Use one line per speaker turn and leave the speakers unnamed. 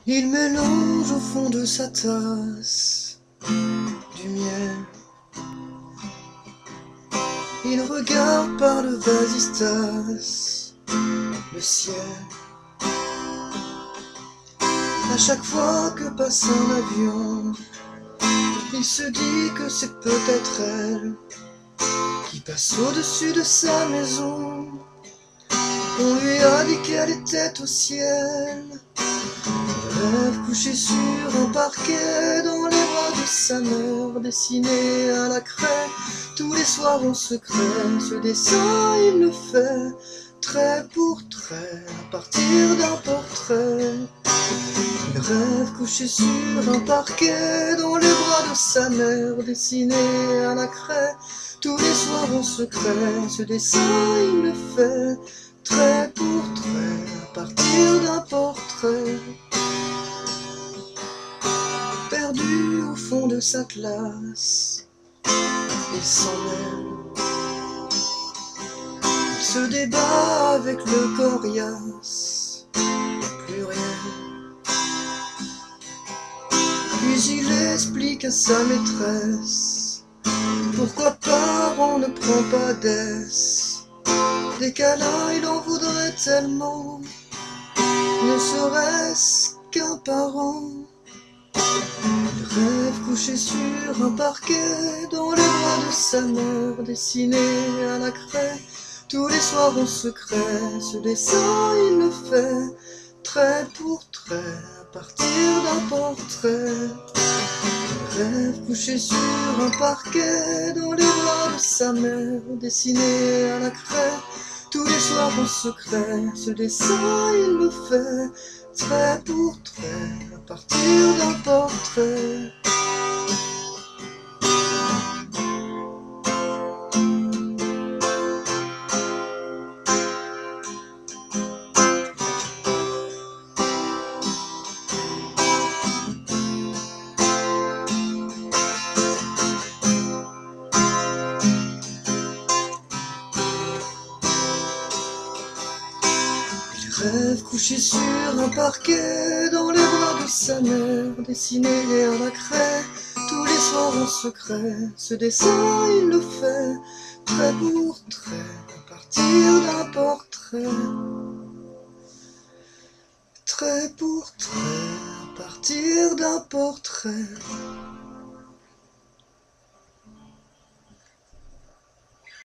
Il mélange au fond de sa tasse du miel. Il regarde par le vasistas le ciel. À chaque fois que passe un avion, il se dit que c'est peut-être elle qui passe au-dessus de sa maison. On lui a dit qu'elle était au ciel. Il rêve couché sur un parquet dans les bras de sa mère, dessiné à la craie tous les soirs en secret. Ce dessin il le fait trait pour trait à partir d'un portrait. Il rêve couché sur un parquet dans les bras de sa mère, dessiné à la craie tous les soirs en secret. Ce dessin il le fait trait pour trait à partir d'un portrait. Perdu au fond de sa classe, il s'en mêle. Il se débat avec le coriace, plus rien. Puis il explique à sa maîtresse pourquoi parent ne prend pas d'aise. Des câlins il en voudrait tellement, ne serait-ce qu'un parent. Il rêve couché sur un parquet dans les bras de sa mère, dessiné à la craie tous les soirs en secret. Ce dessin il le fait trait pour trait à partir d'un portrait. Il rêve couché sur un parquet dans les bras de sa mère, dessiné à la craie tous les soirs en secret. Ce dessin il le fait trait pour trait à partir d'un portrait. Il rêve couché sur un parquet dans les bras de sa mère, dessiné à la craie tous les soirs en secret. Ce dessin il le fait trait pour trait à partir d'un portrait. Trait pour trait à partir d'un portrait.